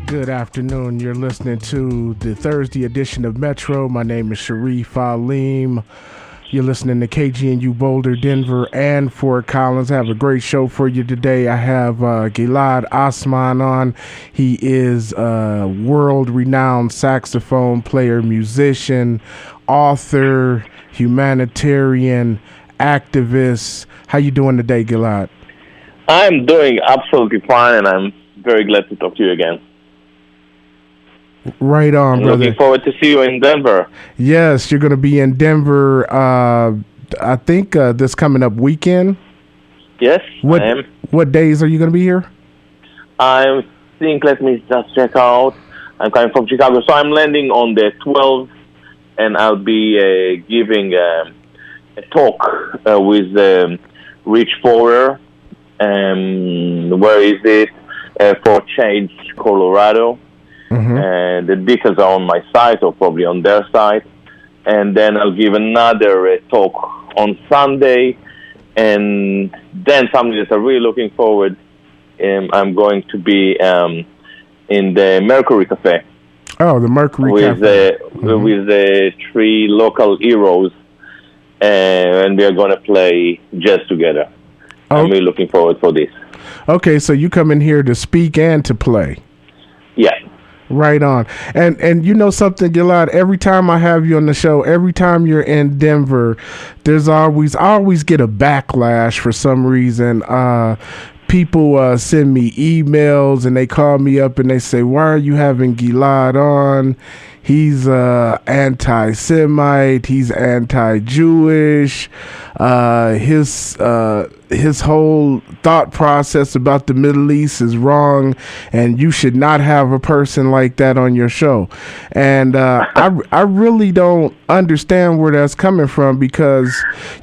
Good afternoon. You're listening to the Thursday edition of Metro. My name is Shareef Aleem. You're listening to KGNU Boulder, Denver, and Fort Collins. I have a great show for you today. I have Gilad Atzmon on. He is a world-renowned saxophone player, musician, author, humanitarian, activist. How you doing today, Gilad? I'm doing absolutely fine, and I'm very glad to talk to you again. Right on, brother. Looking forward to see you in Denver. Yes, you're going to be in Denver, I think this coming up weekend. Yes, I am. What days are you going to be here? I think, let me just check out. I'm coming from Chicago, so I'm landing on the 12th, and I'll be giving a talk with Rich Fowler. Where is it? For Change, Colorado. And the details are on my site or probably on their site. And then I'll give another talk on Sunday. And then something that I'm really looking forward. I'm going to be in the Mercury Cafe. Oh, the Mercury Cafe. With the three local heroes. And we are going to play jazz together. I'm really looking forward for this. Okay, so you come in here to speak and to play. Yeah. Right on. And you know something, Gilad, every time I have you on the show, every time you're in Denver, I always get a backlash for some reason. People send me emails and they call me up and they say, why are you having Gilad on? He's anti-Semite. He's anti-Jewish. His whole thought process about the Middle East is wrong, and you should not have a person like that on your show. And I really don't understand where that's coming from, because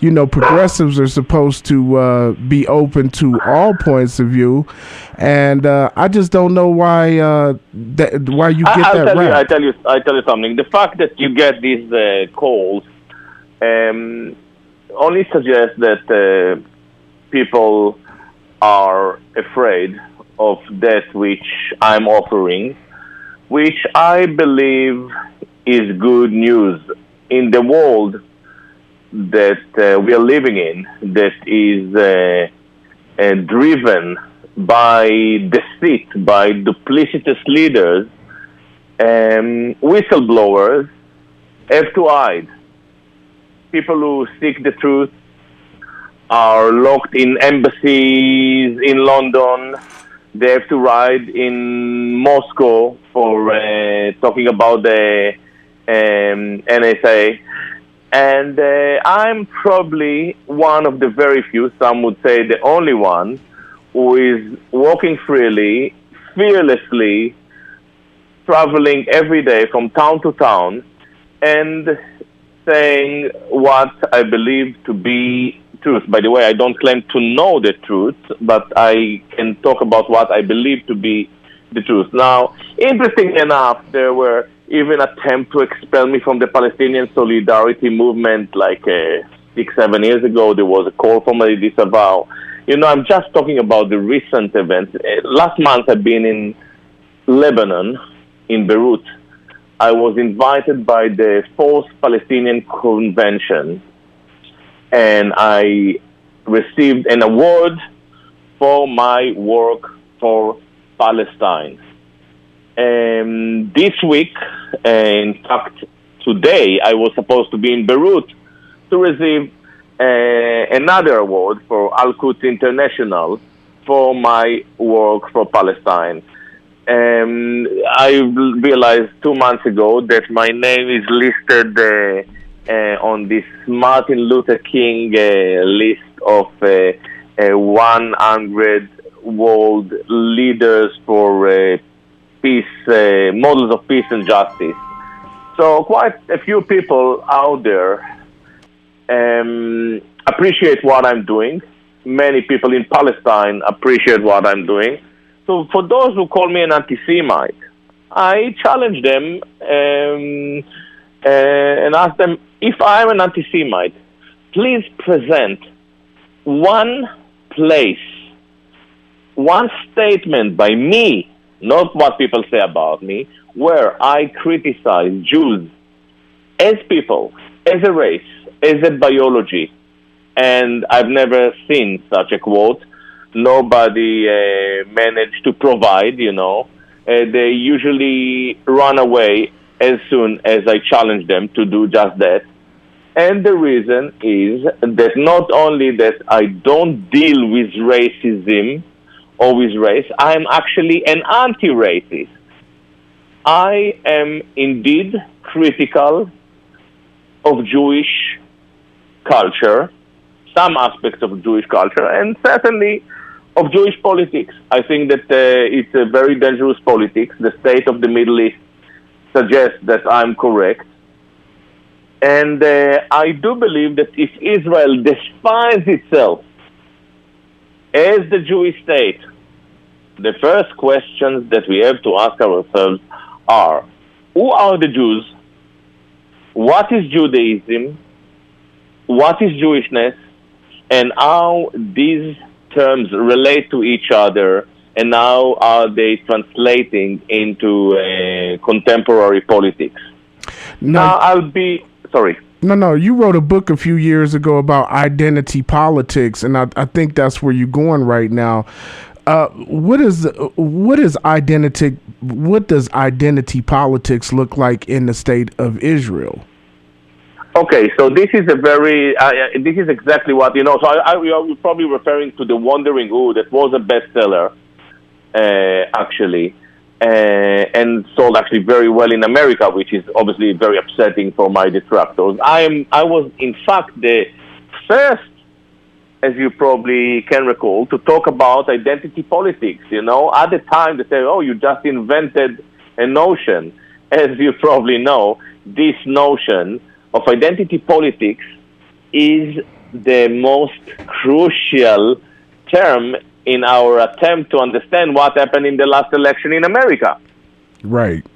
progressives are supposed to be open to all points of view, and I just don't know why you get that right. I tell you something. The fact that you get these calls only suggests that people are afraid of that which I'm offering, which I believe is good news in the world that we are living in, that is driven by deceit, by duplicitous leaders. Whistleblowers have to hide. People who seek the truth are locked in embassies in London. They have to hide in Moscow for talking about the NSA. And I'm probably one of the very few, some would say the only one, who is walking freely, fearlessly, traveling every day from town to town, and saying what I believe to be truth. By the way, I don't claim to know the truth, but I can talk about what I believe to be the truth. Now, interestingly enough, there were even attempts to expel me from the Palestinian Solidarity movement like 6-7 years ago. There was a call from a disavow. I'm just talking about the recent events. Last month, I've been in Lebanon, in Beirut. I was invited by the Fourth Palestinian Convention, and I received an award for my work for Palestine. This week, in fact, today, I was supposed to be in Beirut to receive another award for Al-Quds International for my work for Palestine. I realized 2 months ago that my name is listed on this Martin Luther King list of 100 world leaders for peace, models of peace and justice. So quite a few people out there appreciate what I'm doing. Many people in Palestine appreciate what I'm doing. So for those who call me an anti-Semite, I challenge them and ask them, if I'm an anti-Semite, please present one place, one statement by me, not what people say about me, where I criticize Jews as people, as a race, as a biology. And I've never seen such a quote. Nobody managed to provide, they usually run away as soon as I challenge them to do just that. And the reason is that not only that I don't deal with racism or with race, I am actually an anti-racist. I am indeed critical of Jewish culture, some aspects of Jewish culture, and certainly of Jewish politics. I think that it's a very dangerous politics. The state of the Middle East suggests that I'm correct. And I do believe that if Israel defines itself as the Jewish state, the first questions that we have to ask ourselves are, who are the Jews? What is Judaism? What is Jewishness? And how these terms relate to each other, and how are they translating into contemporary politics? Now, sorry. No, you wrote a book a few years ago about identity politics, and I think that's where you're going right now. What does identity politics look like in the state of Israel? Okay, so this is this is exactly what, so you're probably referring to The Wandering Who, that was a bestseller, actually, and sold actually very well in America, which is obviously very upsetting for my detractors. I was, in fact, the first, as you probably can recall, to talk about identity politics. At the time they say, oh, you just invented a notion. As you probably know, this notion of identity politics is the most crucial term in our attempt to understand what happened in the last election in America. Right.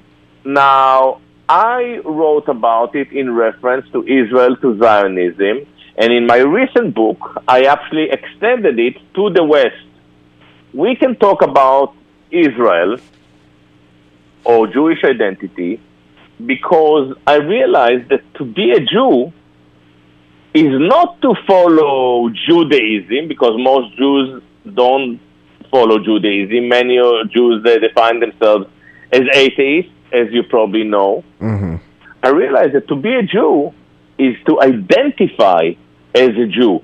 Now, I wrote about it in reference to Israel, to Zionism, and in my recent book, I actually extended it to the West. We can talk about Israel or Jewish identity because I realized that to be a Jew is not to follow Judaism, because most Jews don't follow Judaism. Many Jews, they define themselves as atheists, as you probably know. Mm-hmm. I realized that to be a Jew is to identify as a Jew.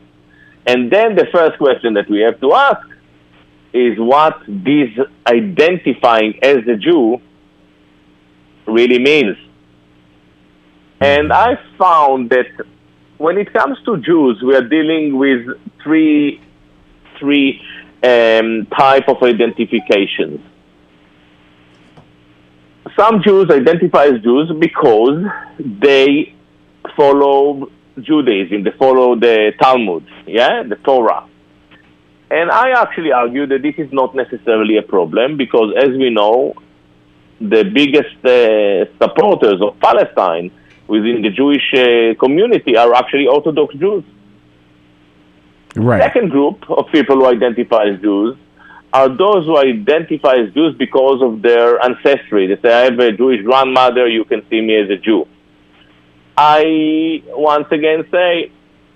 And then the first question that we have to ask is what this identifying as a Jew really means. And I found that when it comes to Jews, we are dealing with three type of identifications. Some Jews identify as Jews because they follow Judaism, they follow the Talmud, the Torah. And I actually argue that this is not necessarily a problem, because as we know, the biggest supporters of Palestine within the Jewish community are actually Orthodox Jews. Right. Second group of people who identify as Jews are those who identify as Jews because of their ancestry. They say, I have a Jewish grandmother, you can see me as a Jew. I once again say,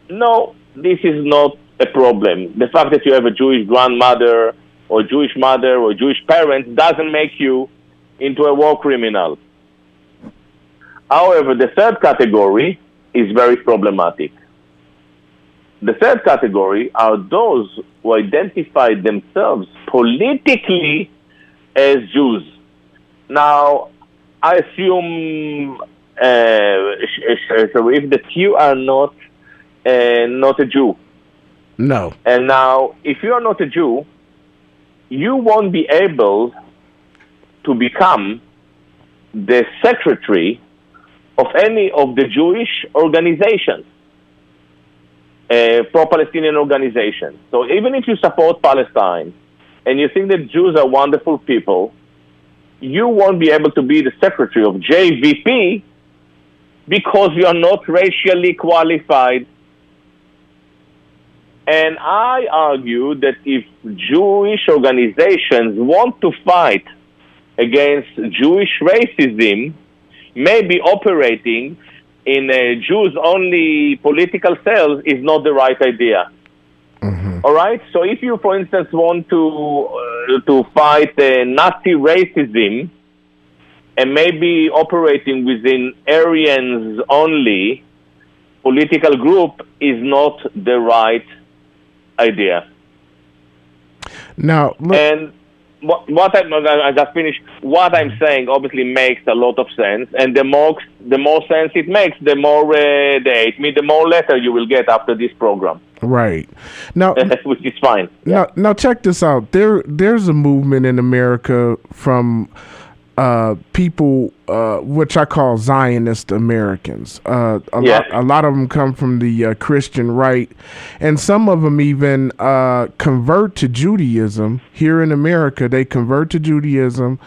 no, this is not a problem. The fact that you have a Jewish grandmother or Jewish mother or Jewish parents doesn't make you into a war criminal. However, the third category is very problematic. The third category are those who identify themselves politically as Jews. Now, I assume, Shareef, that you are not a Jew. No. And now, if you are not a Jew, you won't be able to become the secretary of any of the Jewish organizations, pro-Palestinian organizations. So even if you support Palestine and you think that Jews are wonderful people, you won't be able to be the secretary of JVP because you are not racially qualified. And I argue that if Jewish organizations want to fight against Jewish racism may be operating in Jews-only political cells is not the right idea. Mm-hmm. All right? So if you, for instance, want to fight Nazi racism and maybe operating within Aryans-only political group is not the right idea. Now, look, and what I just finished. What I'm saying obviously makes a lot of sense, and the more sense it makes, the more they hate me, the more letter you will get after this program. Right now, which is fine. Now check this out. There's a movement in America from people, which I call Zionist Americans. A lot of them come from the Christian right, and some of them even convert to Judaism. Here in America, they convert to Judaism.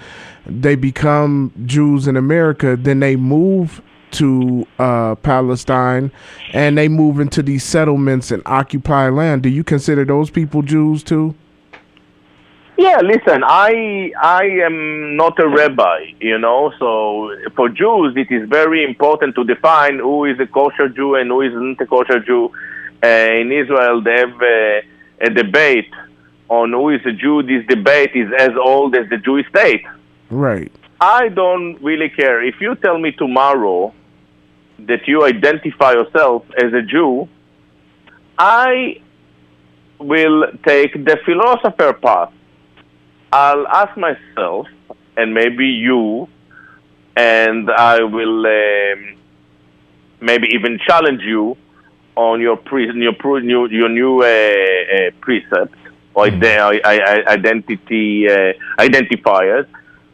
They become Jews in America. Then they move to Palestine, and they move into these settlements and occupy land. Do you consider those people Jews too? Yeah, listen, I am not a rabbi, so for Jews it is very important to define who is a kosher Jew and who isn't a kosher Jew. In Israel, they have a debate on who is a Jew. This debate is as old as the Jewish state. Right. I don't really care. If you tell me tomorrow that you identify yourself as a Jew, I will take the philosopher path. I'll ask myself, and maybe you, and I will maybe even challenge you on your new precepts or identifiers.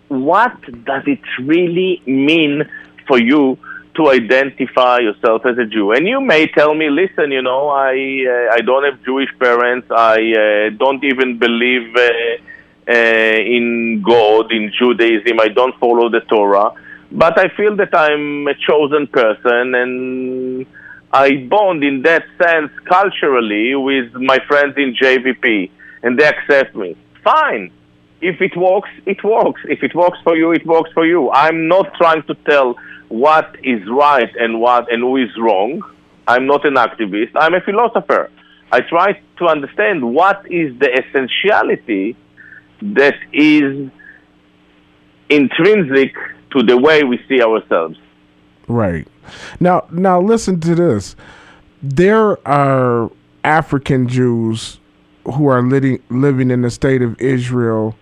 What does it really mean for you to identify yourself as a Jew? And you may tell me, listen, I don't have Jewish parents. I don't even believe in God, in Judaism. I don't follow the Torah, but I feel that I'm a chosen person, and I bond in that sense culturally with my friends in JVP, and they accept me. Fine. If it works, it works. If it works for you, it works for you. I'm not trying to tell what is right and who is wrong. I'm not an activist. I'm a philosopher. I try to understand what is the essentiality that is intrinsic to the way we see ourselves. Right. Now listen to this. There are African Jews who are living in the state of Israel,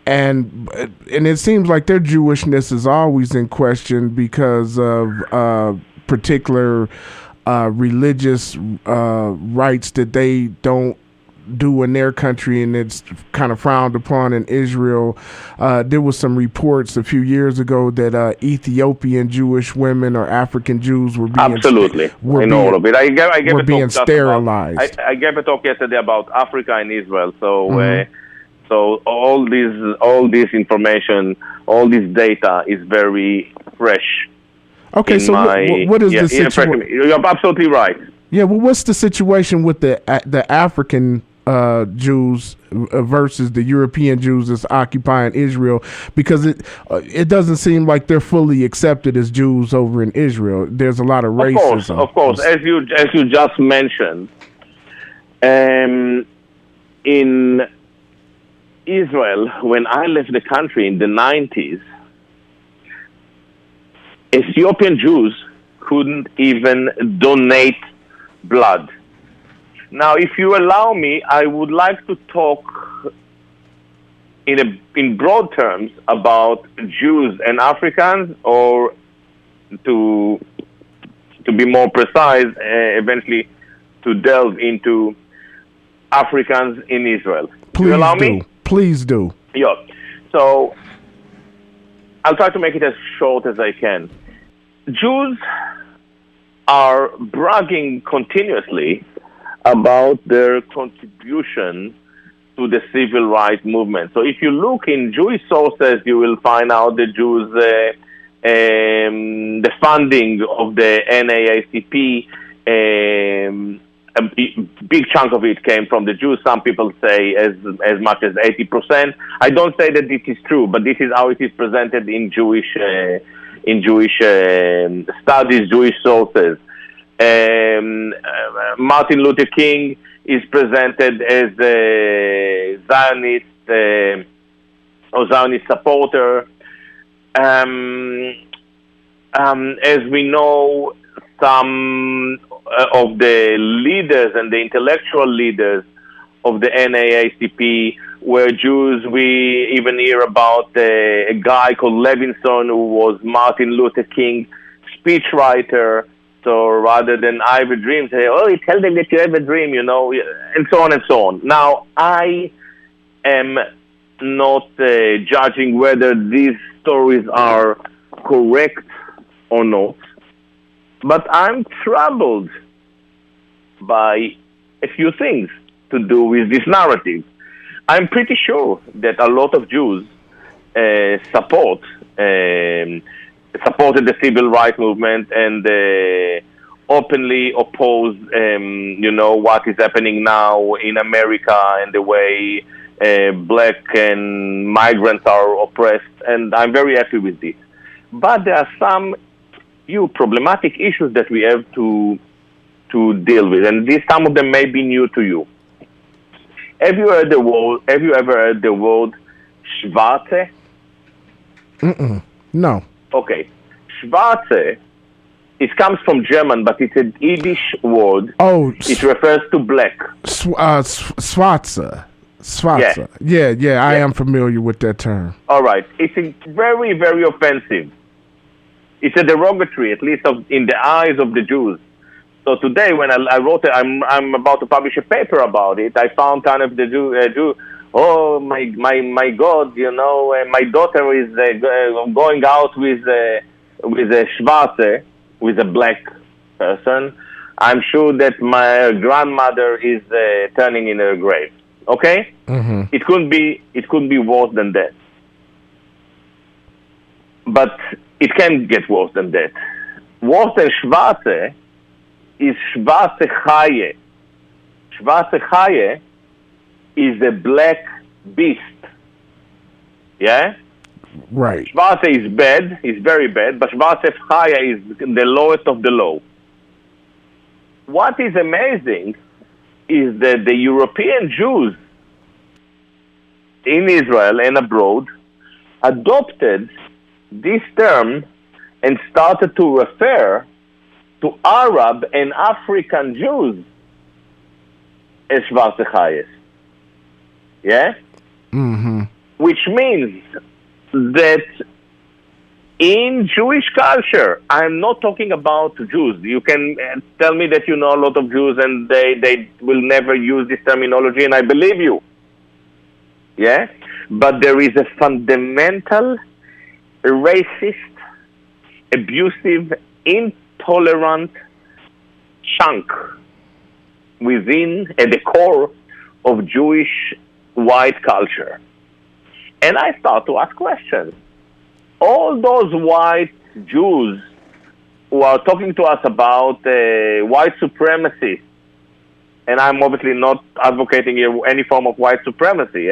and it seems like their Jewishness is always in question because of particular religious rites that they don't do in their country, and it's kind of frowned upon in Israel. There was some reports a few years ago that Ethiopian Jewish women or African Jews were being all of it. I gave being sterilized. I gave a talk yesterday about Africa and Israel. So so all this information, all this data is very fresh. Okay, so what is the situation? You're absolutely right. Yeah, well, what's the situation with the African Jews versus the European Jews that's occupying Israel? Because it doesn't seem like they're fully accepted as Jews over in Israel. There's a lot of racism. Of course, as you just mentioned, in Israel, when I left the country in the 90s, Ethiopian Jews couldn't even donate blood. Now, if you allow me, I would like to talk in broad terms about Jews and Africans, or to be more precise, eventually to delve into Africans in Israel. Please you allow me? Please do. Yeah. So I'll try to make it as short as I can. Jews are bragging continuously about their contribution to the civil rights movement. So if you look in Jewish sources, you will find out the Jews, the funding of the NAACP, a big chunk of it came from the Jews. Some people say as much as 80%. I don't say that this is true, but this is how it is presented in Jewish studies, Jewish sources. Martin Luther King is presented as a Zionist or Zionist supporter. As we know, some of the leaders and the intellectual leaders of the NAACP were Jews. We even hear about a guy called Levinson, who was Martin Luther King's speechwriter. So rather than I have a dream, say, oh, tell them that you have a dream, and so on and so on. Now, I am not judging whether these stories are correct or not, but I'm troubled by a few things to do with this narrative. I'm pretty sure that a lot of Jews supported the civil rights movement and openly opposed, what is happening now in America and the way black and migrants are oppressed, and I'm very happy with this. But there are some few problematic issues that we have to deal with, and some of them may be new to you. Have you ever heard the word Schwarze? No. Okay. Schwarze, it comes from German, but it's a Yiddish word. Oh. It refers to black. Schwarze. Yeah, I am familiar with that term. All right. It's very, very offensive. It's a derogatory, at least in the eyes of the Jews. So today, when I wrote it, I'm about to publish a paper about it. I found kind of the Jew. Oh my God! My daughter is going out with a Schwarze, with a black person. I'm sure that my grandmother is turning in her grave. Okay, It couldn't be worse than that. But it can get worse than that. Worse than Schwarze is Schwarze Chaye. Schwarze Chaye is a black beast. Yeah? Right. Schwarze is bad, is very bad, but Schwarze Chaye is the lowest of the low. What is amazing is that the European Jews in Israel and abroad adopted this term and started to refer to Arab and African Jews as Schwarze Chayes. Yeah? Which means that in Jewish culture, I'm not talking about Jews. You can tell me that you know a lot of Jews and they will never use this terminology, and I believe you. Yeah? But there is a fundamental, racist, abusive, intolerant chunk at the core of Jewish white culture. And I start to ask questions. All those white Jews who are talking to us about white supremacy, and I'm obviously not advocating any form of white supremacy,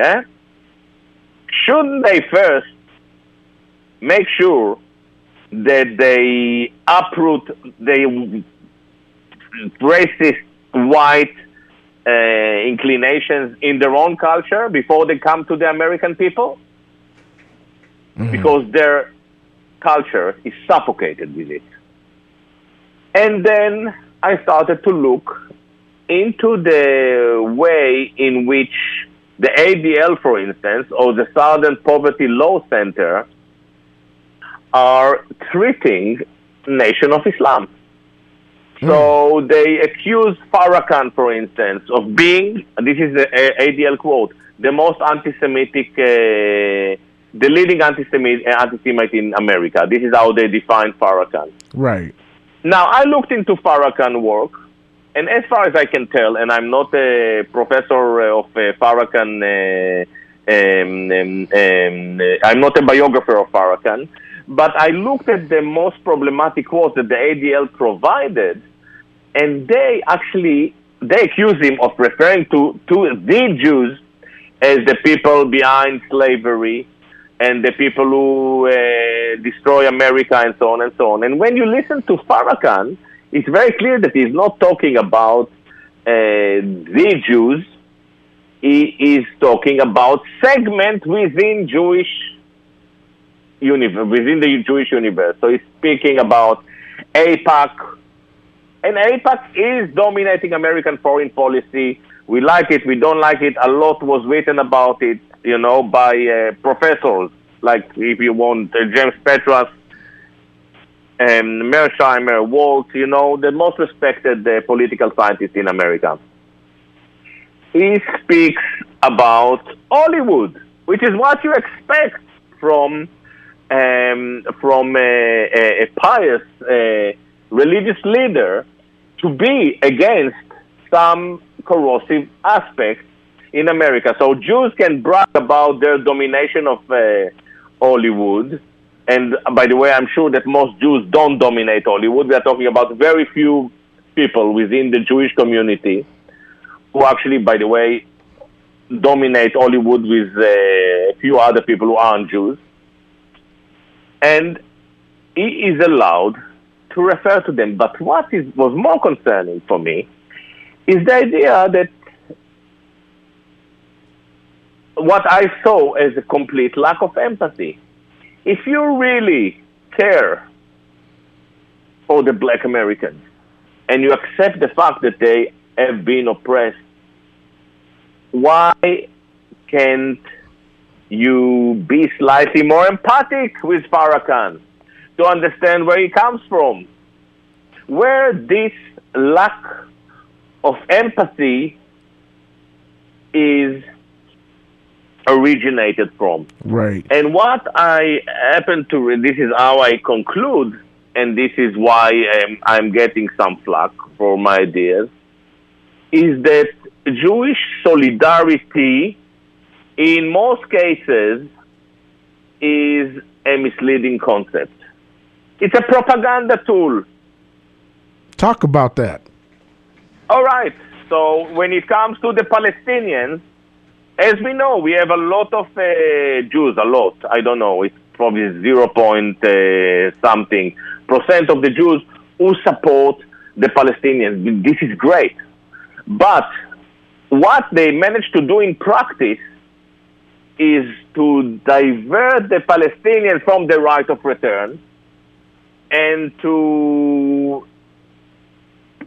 shouldn't they first make sure that they uproot the racist white inclinations in their own culture before they come to the American people? Because their culture is suffocated with it. And then I started to look into the way in which the ADL, for instance, or the Southern Poverty Law Center are treating Nation of Islam. So they accuse Farrakhan, for instance, of being, this is the ADL quote, the most anti-Semitic, the leading anti-Semite in America. This is how they define Farrakhan. Right. Now, I looked into Farrakhan work, and as far as I can tell, and I'm not a professor of Farrakhan, I'm not a biographer of Farrakhan, but I looked at the most problematic quotes that the ADL provided, and they actually they accuse him of referring to the Jews as the people behind slavery and the people who destroy America and so on and so on. And when you listen to Farrakhan, it's very clear that he's not talking about the Jews. He is talking about segment within the Jewish universe. So he's speaking about AIPAC, and AIPAC is dominating American foreign policy. We like it, we don't like it. A lot was written about it, by professors, like, if you want, James Petras, Mearsheimer, Walt, the most respected political scientists in America. He speaks about Hollywood, which is what you expect from a pious religious leader to be against some corrosive aspects in America. So Jews can brag about their domination of Hollywood. And by the way, I'm sure that most Jews don't dominate Hollywood. We are talking about very few people within the Jewish community who actually, by the way, dominate Hollywood with a few other people who aren't Jews. And he is allowed to refer to them. But what was more concerning for me is the idea that what I saw as a complete lack of empathy. If you really care for the Black Americans and you accept the fact that they have been oppressed, why can't you be slightly more empathic with Farrakhan to understand where he comes from? Where this lack of empathy is originated from. Right. And what I happen to read, this is how I conclude, and this is why I'm getting some flack for my ideas, is that Jewish solidarity in most cases is a misleading concept. It's a propaganda tool. Talk about that. All right. So when it comes to the Palestinians, as we know, we have a lot of Jews, a lot. I don't know, it's probably 0. Something percent of the Jews who support the Palestinians. This is great. But what they managed to do in practice is to divert the Palestinians from the right of return and to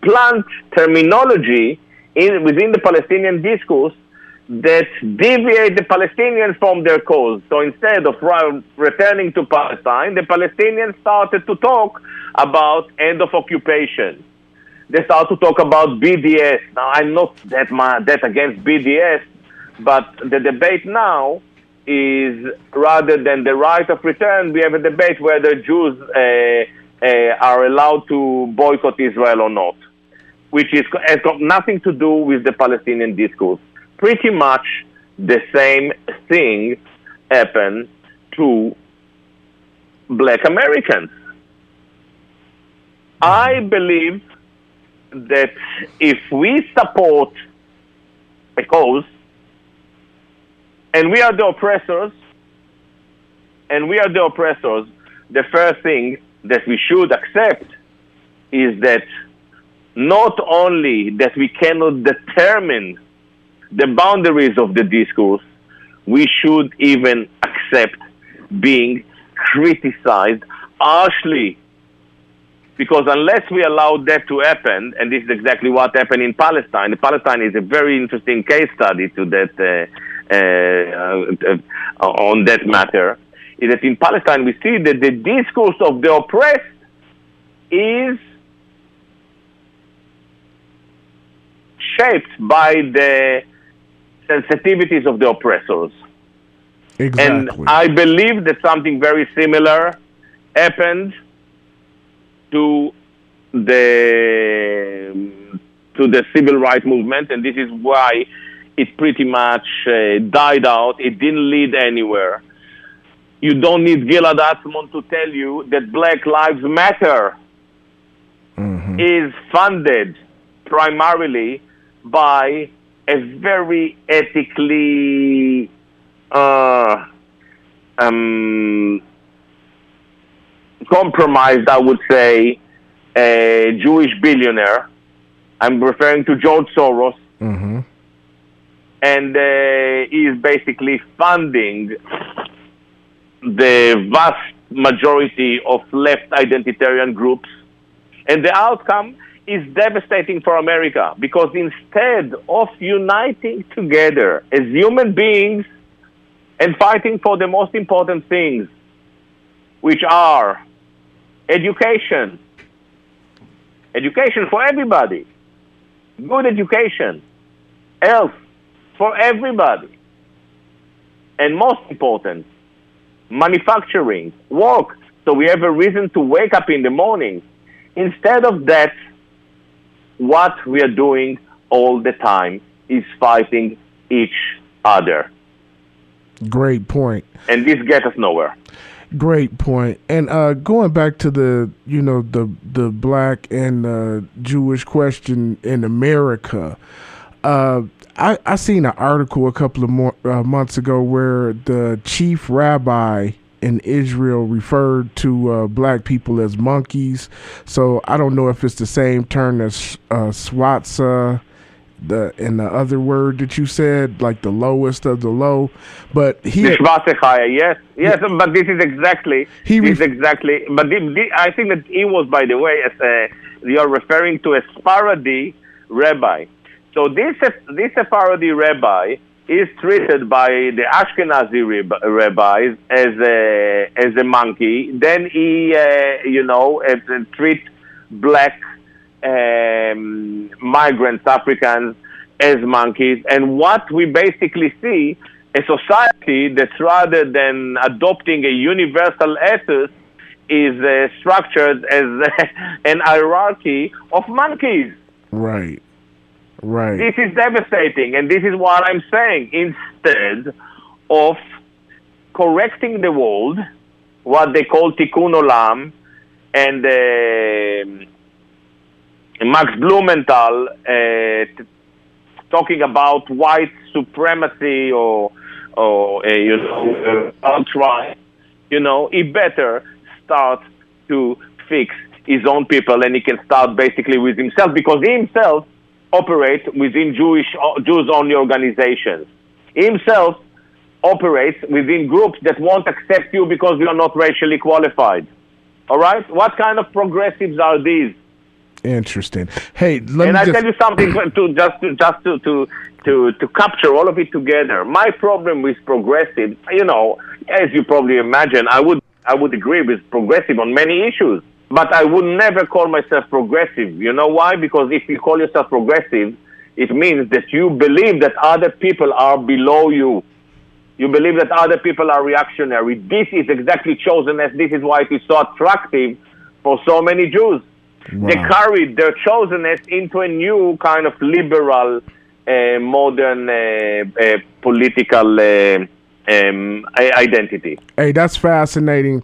plant terminology within the Palestinian discourse that deviate the Palestinians from their cause. So instead of returning to Palestine, the Palestinians started to talk about end of occupation. They started to talk about BDS. Now, I'm not that against BDS, but the debate now is, rather than the right of return, we have a debate whether Jews are allowed to boycott Israel or not, which has got nothing to do with the Palestinian discourse. Pretty much the same thing happened to Black Americans. I believe that if we support a cause, and we are the oppressors, the first thing that we should accept is that not only that we cannot determine the boundaries of the discourse, we should even accept being criticized harshly. Because unless we allow that to happen, and this is exactly what happened in Palestine. Palestine is a very interesting case study to that on that matter. Is that in Palestine we see that the discourse of the oppressed is shaped by the sensitivities of the oppressors. Exactly. And I believe that something very similar happened to the civil rights movement, and this is why it pretty much died out. It didn't lead anywhere. You don't need Gilad Atzmon to tell you that Black Lives Matter is funded primarily by a very ethically compromised, I would say, Jewish billionaire. I'm referring to George Soros. Mm-hmm. And he is basically funding the vast majority of left identitarian groups. And the outcome is devastating for America, because instead of uniting together as human beings and fighting for the most important things, which are education for everybody, good education, health for everybody, and most important, manufacturing, work, so we have a reason to wake up in the morning. Instead of that, what we are doing all the time is fighting each other. Great point. And this gets us nowhere. Great point. And going back to the black and Jewish question in America, I seen an article a couple of months ago where the chief rabbi in Israel referred to black people as monkeys. So I don't know if it's the same term as swatza, and the other word that you said, like the lowest of the low. But he yes, but this is exactly But I think that he was, by the way, as you are referring to a Sephardi rabbi. So this Sephardi rabbi is treated by the Ashkenazi rabbis as a monkey. Then he, treat black migrants, Africans, as monkeys. And what we basically see, a society that rather than adopting a universal ethos is structured as an hierarchy of monkeys. Right. This is devastating, and this is what I'm saying. Instead of correcting the world, what they call Tikkun Olam, and Max Blumenthal talking about white supremacy or outright, he better start to fix his own people, and he can start basically with himself, because he himself operates within Jews-only organizations. He himself operates within groups that won't accept you because you are not racially qualified. All right? What kind of progressives are these? Interesting. Hey, I tell you something to capture all of it together. My problem with progressives, as you probably imagine, I would agree with progressive on many issues, but I would never call myself progressive. You know why? Because if you call yourself progressive, it means that you believe that other people are below you. You believe that other people are reactionary. This is exactly chosenness. This is why it is so attractive for so many Jews. Wow. They carried their chosenness into a new kind of liberal, modern political identity. Hey, that's fascinating.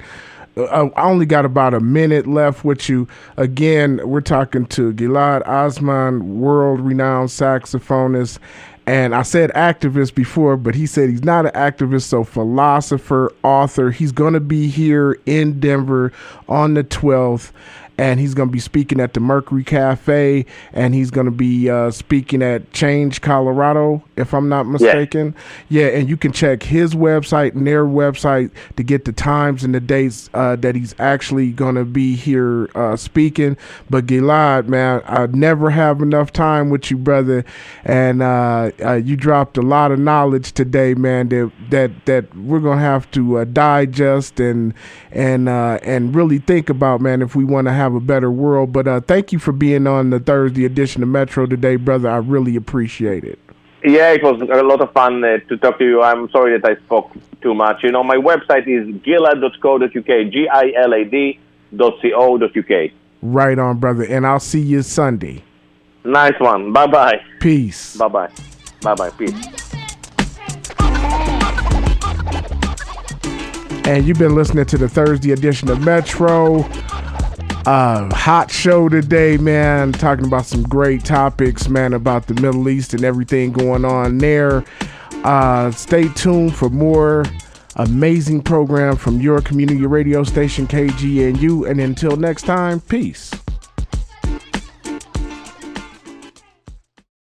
I only got about a minute left with you. Again, we're talking to Gilad Atzmon, world-renowned saxophonist. And I said activist before, but he said he's not an activist, so philosopher, author. He's going to be here in Denver on the 12th. And he's going to be speaking at the Mercury Cafe, and he's going to be speaking at Change, Colorado, if I'm not mistaken. Yeah, and you can check his website and their website to get the times and the dates that he's actually going to be here speaking. But Gilad, man, I never have enough time with you, brother, and you dropped a lot of knowledge today, man, that we're going to have to digest and really think about, man, if we want to have a better world. But thank you for being on the Thursday edition of Metro today, brother. I really appreciate it. Yeah, it was a lot of fun to talk to you. I'm sorry that I spoke too much. My website is gilad.co.uk, gilad.co.uk. Right on, brother. And I'll see you Sunday. Nice one. Bye-bye. Peace. Bye-bye. Bye-bye. Peace. And you've been listening to the Thursday edition of Metro. Hot show today, man. Talking about some great topics, man, about the Middle East and everything going on there. Stay tuned for more amazing program from your community radio station, KGNU. And until next time, peace.